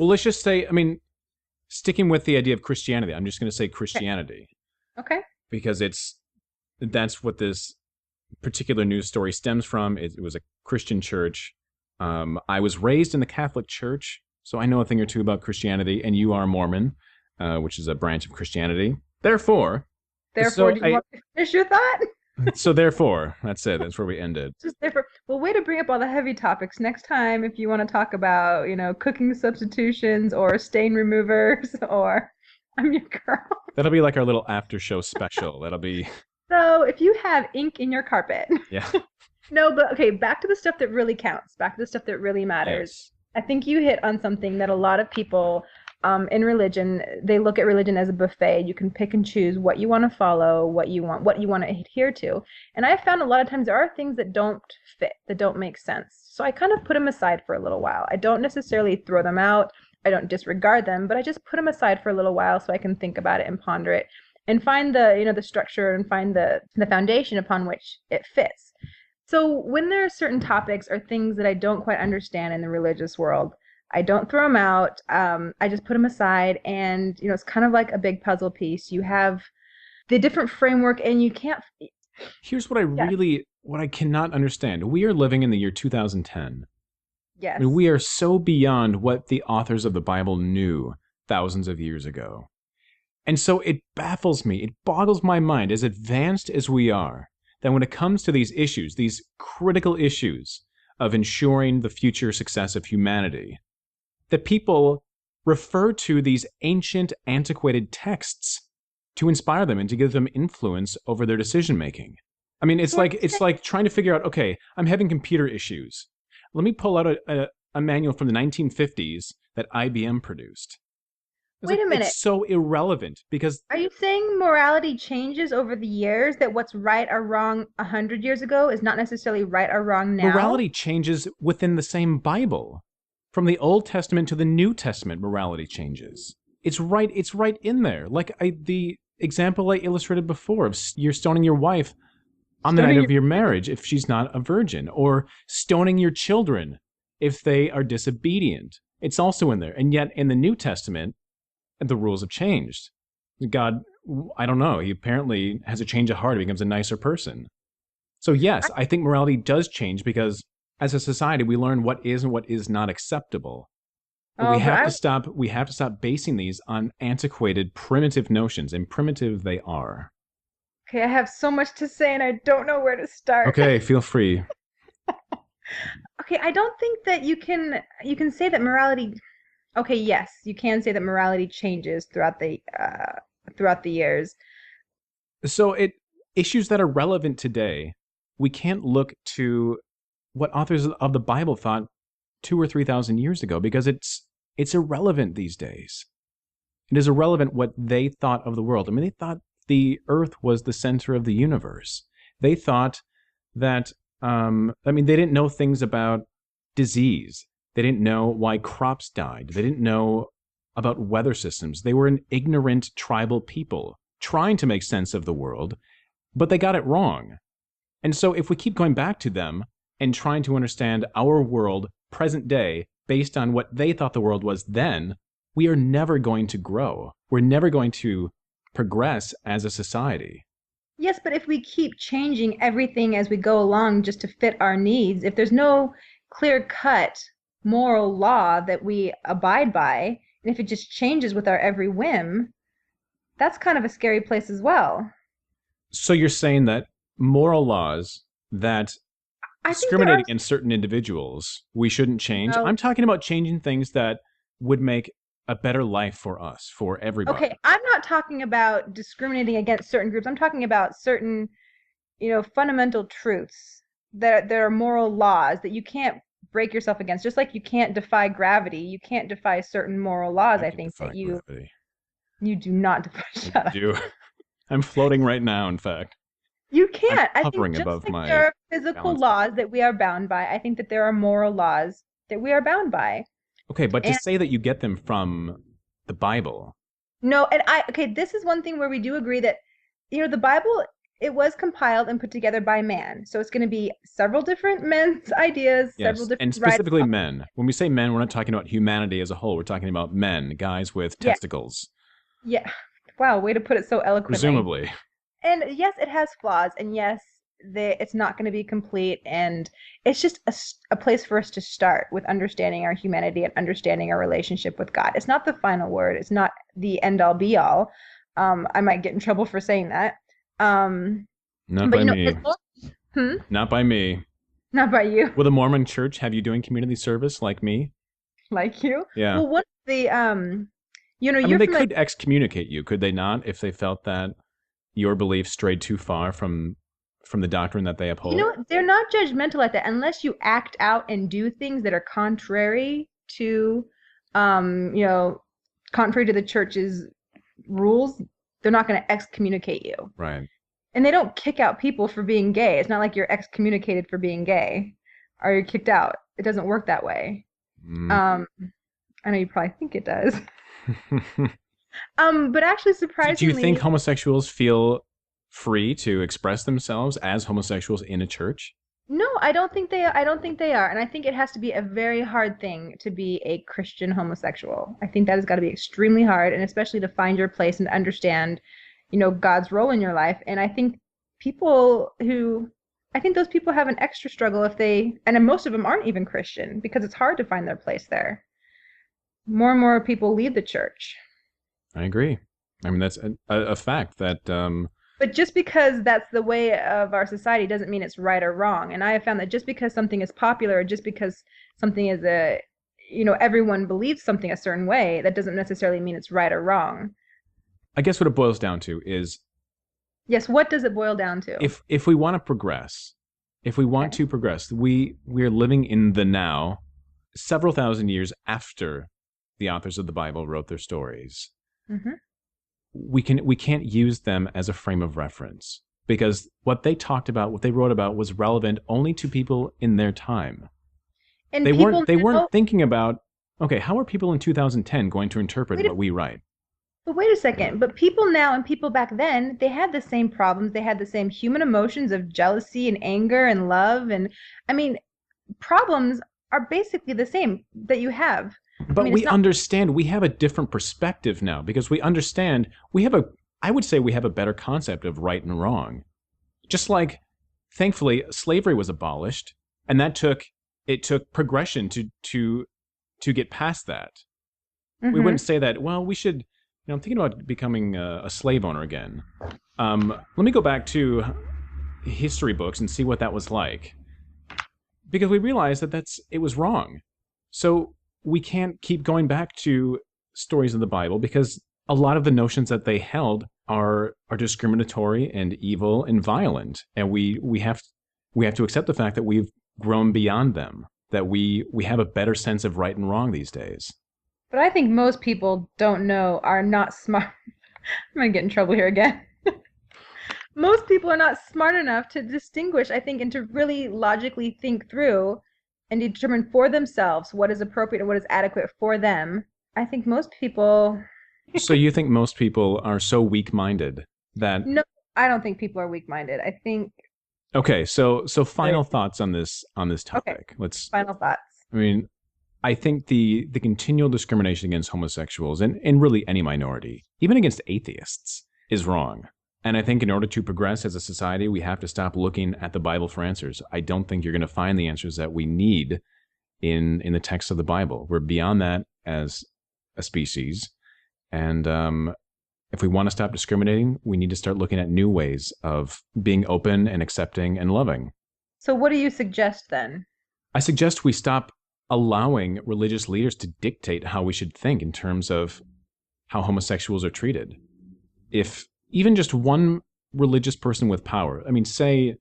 Well, let's just say, I mean, sticking with the idea of Christianity, I'm just going to say Okay. Christianity Okay. because that's what this particular news story stems from. It was a Christian church. I was raised in the Catholic Church, so I know a thing or two about Christianity, and you are Mormon, which is a branch of Christianity. Therefore, Therefore, so do you I want to finish your thought? so therefore, that's it. That's where we ended. Just therefore. Well, way to bring up all the heavy topics. Next time, if you want to talk about, cooking substitutions or stain removers or I'm your girl. That'll be like our little after show special. That'll be So if you have ink in your carpet, yeah. no, but okay, back to the stuff that really counts, back to the stuff that really matters. Yes. I think you hit on something that a lot of people in religion, they look at religion as a buffet. You can pick and choose what you want to follow, what you want to adhere to. And I found a lot of times there are things that don't fit, that don't make sense. So I kind of put them aside for a little while. I don't necessarily throw them out. I don't disregard them, but I just put them aside for a little while so I can think about it and ponder it and find the structure and find the foundation upon which it fits. So when there are certain topics or things that I don't quite understand in the religious world, I don't throw them out. I just put them aside, and it's kind of like a big puzzle piece. You have the different framework, and you can't. Here's what I Yeah. really, what I cannot understand. We are living in the year 2010. I mean, Yes. we are so beyond what the authors of the Bible knew thousands of years ago. And so it baffles me, it boggles my mind, as advanced as we are, that when it comes to these issues, these critical issues of ensuring the future success of humanity, that people refer to these ancient, antiquated texts to inspire them and to give them influence over their decision making. I mean, it's So are like you it's saying, like trying to figure out, okay, I'm having computer issues. Let me pull out a manual from the 1950s that IBM produced. It's wait like a minute. it's so irrelevant because Are you saying morality changes over the years, that what's right or wrong 100 years ago is not necessarily right or wrong now? morality changes within the same Bible. From the Old Testament to the New Testament, morality changes. It's right in there. Like the example I illustrated before of you're stoning your wife on the night Stoning of your your marriage if she's not a virgin, or stoning your children if they are disobedient. It's also in there. And yet in the New Testament, the rules have changed. God, I don't know, he apparently has a change of heart. He becomes a nicer person. So yes, I think morality does change because as a society we learn what is and what is not acceptable. But Oh, but I we have to stop basing these on antiquated, primitive notions, and primitive they are. okay, I have so much to say and I don't know where to start. Okay, feel free. Okay, I don't think that you can say that morality. Okay, yes, you can say that morality changes throughout the years. So it issues that are relevant today, we can't look to what authors of the Bible thought 2 or 3 thousand years ago because it's irrelevant these days. It is irrelevant what they thought of the world. I mean, they thought the Earth was the center of the universe. They thought that, I mean, they didn't know things about disease. They didn't know why crops died. They didn't know about weather systems. They were an ignorant tribal people trying to make sense of the world, but they got it wrong. And so if we keep going back to them and trying to understand our world, present day, based on what they thought the world was then, we are never going to grow. We're never going to progress as a society. Yes, but if we keep changing everything as we go along just to fit our needs, if there's no clear-cut moral law that we abide by, and if it just changes with our every whim, that's kind of a scary place as well. So you're saying that moral laws that I think there discriminate are, against certain individuals we shouldn't change? no, I'm talking about changing things that would make a better life for us, for okay, everybody. I'm not talking about discriminating against certain groups. I'm talking about certain, fundamental truths that there are moral laws that you can't break yourself against. Just like you can't defy gravity, you can't defy certain moral laws. I I can think defy that you gravity. you do not defy. I Shut up. do. I'm floating right now, in fact. You I'm can't. I think hovering just above like my there are physical balance beam. laws that we are bound by, I think that there are moral laws that we are bound by. Okay, but to And say that you get them from the Bible, no, and okay, this is one thing where we do agree that the Bible it was compiled and put together by man. So it's going to be several different men's ideas, several Yes, different and writers. specifically men. When we say men, we're not talking about humanity as a whole. We're talking about men, guys with Yeah, testicles, yeah. Wow, way to put it so eloquently. presumably. And yes, it has flaws, and yes, it's not going to be complete. And it's just a place for us to start with understanding our humanity and understanding our relationship with God. It's not the final word. It's not the end all be all. I might get in trouble for saying that. Um, Not but by as me. long, hmm? Not by me. Not by you, Will the Mormon Church have you doing community service like me? like you. Yeah. Well, what the I mean, you're they from a could excommunicate you, could they not, if they felt that your beliefs strayed too far from the doctrine that they uphold? they're not judgmental like that unless you act out and do things that are contrary to, um, you know, contrary to the church's rules. They're not going to excommunicate you. Right. And they don't kick out people for being gay. It's not like you're excommunicated for being gay or you're kicked out. It doesn't work that way. Mm. Um, I know you probably think it does. But actually, Do you think surprisingly, homosexuals feel free to express themselves as homosexuals in a church? no, I don't think they. I don't think they are, and I think it has to be a very hard thing to be a Christian homosexual. I think that has got to be extremely hard, and especially to find your place and understand, God's role in your life. And I think people who, I think those people have an extra struggle if they, and most of them aren't even Christian because it's hard to find their place there. More and more people leave the church. I agree. I mean, that's a fact that But just because that's the way of our society doesn't mean it's right or wrong. And I have found that just because something is popular, or just because something is everyone believes something a certain way, that doesn't necessarily mean it's right or wrong. I guess what it boils down to is Yes, what does it boil down to? if we want to progress, if we want Okay. to progress, we're living in the now, several thousand years after the authors of the Bible wrote their stories. Hmm. We can't use them as a frame of reference because what they talked about, what they wrote about, was relevant only to people in their time. And They people weren't they now, weren't thinking about, okay, how are people in 2010 going to interpret wait a, what we write? but wait a second. But people now and people back then, they had the same problems. They had the same human emotions of jealousy and anger and love. And I mean, problems are basically the same that you have. I But mean, it's we not. understand, we have a different perspective now because we understand, I would say we have a better concept of right and wrong. Just like, thankfully, slavery was abolished, and it took progression to get past that. We wouldn't Hmm. say that, well, we should, I'm thinking about becoming a slave owner again. Let me go back to history books and see what that was like. Because we realized that it was wrong. So we can't keep going back to stories of the Bible because a lot of the notions that they held are discriminatory and evil and violent, and we have to accept the fact that we've grown beyond them, that we have a better sense of right and wrong these days. But I think most people don't know, are not smart. I'm gonna get in trouble here again. Most people are not smart enough to distinguish, I think, and to really logically think through and determine for themselves what is appropriate and what is adequate for them. I think most people, So you think most people are so weak-minded that no, I don't think people are weak-minded. I think, okay, so final thoughts on this okay, topic. final thoughts. I mean, I think the continual discrimination against homosexuals and really any minority, even against atheists, is wrong. And I think in order to progress as a society, we have to stop looking at the Bible for answers. I don't think you're going to find the answers that we need in the text of the Bible. We're beyond that as a species. And if we want to stop discriminating, we need to start looking at new ways of being open and accepting and loving. So what do you suggest then? I suggest we stop allowing religious leaders to dictate how we should think in terms of how homosexuals are treated. If even just one religious person with power, I mean, say,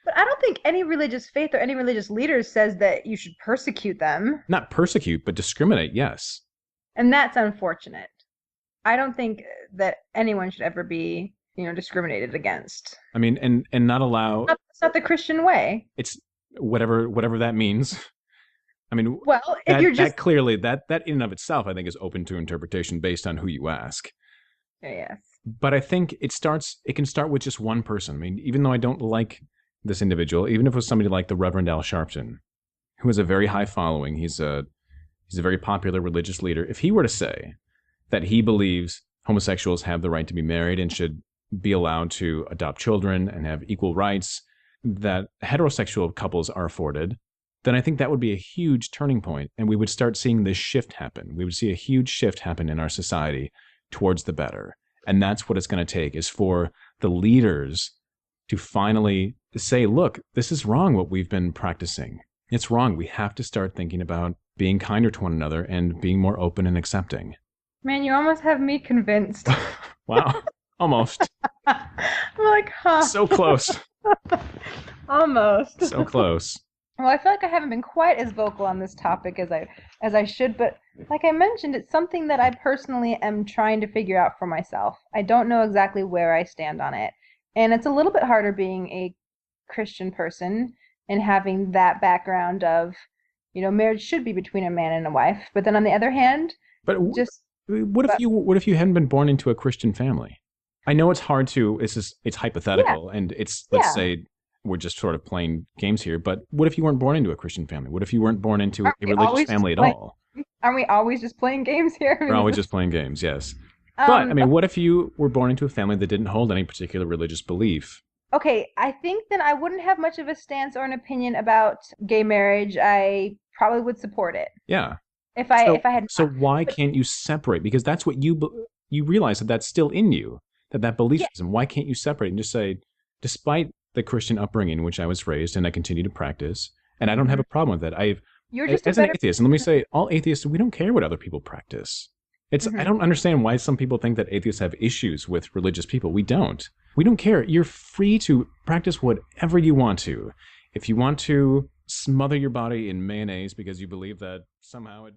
But I don't think any religious faith or any religious leader says that you should persecute them. not persecute, but discriminate, yes. And that's unfortunate. I don't think that anyone should ever be, discriminated against. I mean, and not allow, It's not the Christian way. it's whatever that means. I mean, Well, if you're just that clearly, that in and of itself, I think, is open to interpretation based on who you ask. yes. But I think it can start with just one person. I mean, even though I don't like this individual, even if it was somebody like the Reverend Al Sharpton, who has a very high following, he's a very popular religious leader. If he were to say that he believes homosexuals have the right to be married and should be allowed to adopt children and have equal rights that heterosexual couples are afforded, then I think that would be a huge turning point, and we would start seeing this shift happen. We would see a huge shift happen in our society towards the better. And that's what it's going to take, is for the leaders to finally say, look, this is wrong what we've been practicing. It's wrong. We have to start thinking about being kinder to one another and being more open and accepting. Man, you almost have me convinced. Wow. Almost. I'm like, huh. So close. Almost. So close. Well, I feel like I haven't been quite as vocal on this topic as I should, but like I mentioned, it's something that I personally am trying to figure out for myself. I don't know exactly where I stand on it. And it's a little bit harder being a Christian person and having that background of, marriage should be between a man and a wife. But then on the other hand, But just what if you hadn't been born into a Christian family? I know it's hard to, it's hypothetical, and it's, let's say, we're just sort of playing games here, but what if you weren't born into a Christian family? What if you weren't born into a religious family at all? Aren't we always just playing games here? We're always just playing games, yes. But, I mean, what if you were born into a family that didn't hold any particular religious belief? Okay, I think then I wouldn't have much of a stance or an opinion about gay marriage. I probably would support it. Yeah. If I had not. So why can't you separate? Because that's what you realize that's still in you, that belief system. Why can't you separate and just say, despite the Christian upbringing in which I was raised and I continue to practice, and I don't have a problem with that. You're just as an atheist, and let me say, all atheists, we don't care what other people practice. I don't understand why some people think that atheists have issues with religious people. We don't. We don't care. You're free to practice whatever you want to. If you want to smother your body in mayonnaise because you believe that somehow it